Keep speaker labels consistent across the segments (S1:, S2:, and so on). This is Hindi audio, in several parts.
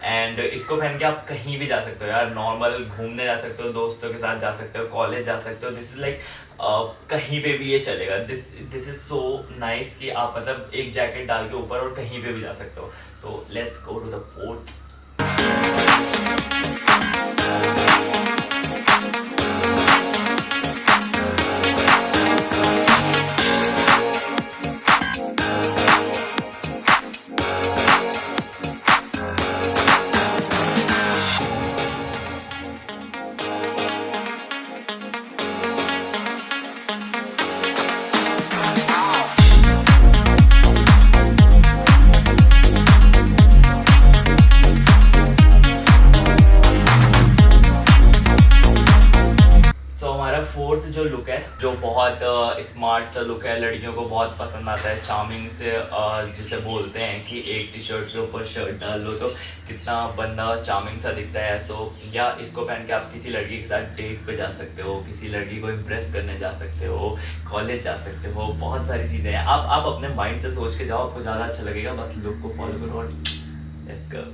S1: एंड इसको पहन के आप कहीं भी जा सकते हो यार, नॉर्मल घूमने जा सकते हो, दोस्तों के साथ जा सकते हो, कॉलेज जा सकते हो। दिस इज लाइक कहीं पे भी ये चलेगा। दिस इज सो नाइस कि आप मतलब एक जैकेट डाल के ऊपर और कहीं पे भी जा सकते हो। So let's go to the fourth. Fourth जो लुक है, जो बहुत स्मार्ट लुक है, लड़कियों को बहुत पसंद आता है, चार्मिंग से जिसे बोलते हैं कि एक टी शर्ट के ऊपर शर्ट डाल लो तो कितना बंदा चार्मिंग सा दिखता है। सो या इसको पहन के आप किसी लड़की के साथ डेट पे जा सकते हो, किसी लड़की को इम्प्रेस करने जा सकते हो, कॉलेज जा सकते हो, बहुत सारी चीज़ें हैं। आप अपने माइंड से सोच के जाओ, आपको ज़्यादा अच्छा लगेगा। बस लुक को फॉलो करो और लेट्स गो।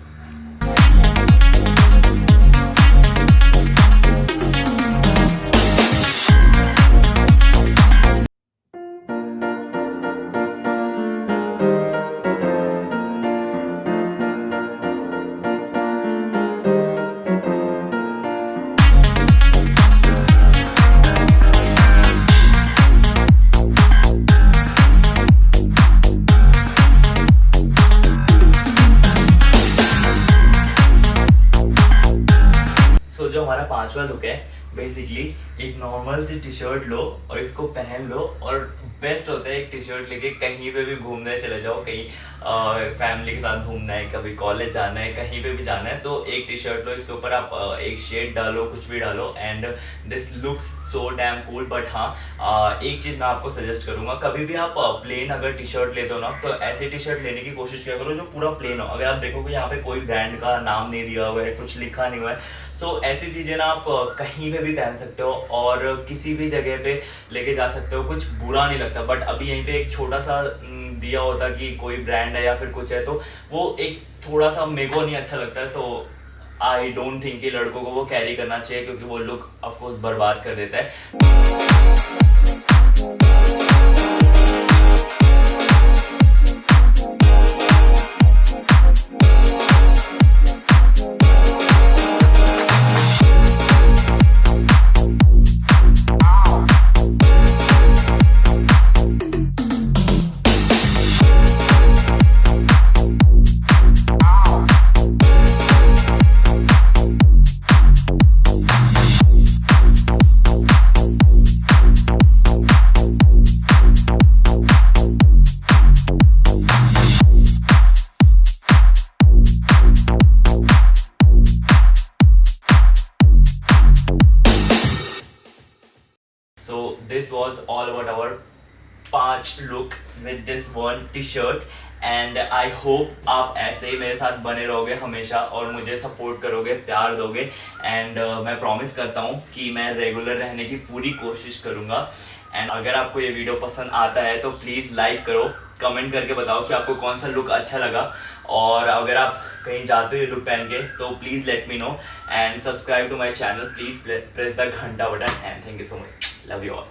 S1: जो हमारा पांचवा लुक है, बेसिकली एक नॉर्मल सी टी शर्ट लो और इसको पहन लो, और बेस्ट होता है एक टी शर्ट लेके कहीं पे भी घूमने चले जाओ, कहीं फैमिली के साथ घूमना है, कभी कॉलेज जाना है, कहीं पे भी जाना है। सो एक टी शर्ट लो, इसके ऊपर आप एक शेड डालो, कुछ भी डालो, and this looks so damn cool. But हाँ, एक चीज़ मैं आपको सजेस्ट करूँगा, कभी भी आप प्लेन अगर टी शर्ट लेते हो ना, तो ऐसी टी शर्ट लेने की कोशिश किया करो जो पूरा प्लेन हो। अगर आप देखोगे यहाँ पे कोई ब्रांड का नाम नहीं दिया हुआ है, कुछ लिखा नहीं हुआ है, सो ऐसी चीज़ें ना आप कहीं पे भी पहन सकते हो और किसी भी जगह पे लेके जा सकते हो, कुछ बुरा नहीं लगता। बट अभी यहीं पे एक छोटा सा दिया होता कि कोई ब्रांड है या फिर कुछ है, तो वो एक थोड़ा सा मेरे को नहीं अच्छा लगता है। तो आई डोंट थिंक कि लड़कों को वो कैरी करना चाहिए, क्योंकि वो लुक ऑफकोर्स बर्बाद कर देता है। So this was all about our 5 look with this one t-shirt and I hope आप ऐसे ही मेरे साथ बने रहोगे हमेशा और मुझे सपोर्ट करोगे, प्यार दोगे। एंड मैं प्रॉमिस करता हूँ कि मैं रेगुलर रहने की पूरी कोशिश करूँगा। एंड अगर आपको ये वीडियो पसंद आता है तो प्लीज़ लाइक करो, कमेंट करके बताओ कि आपको कौन सा लुक अच्छा लगा, और अगर आप कहीं जाते हो ये लुक पहन के तो please let me know and subscribe to my channel, please press the घंटा button and thank you so much, love you all.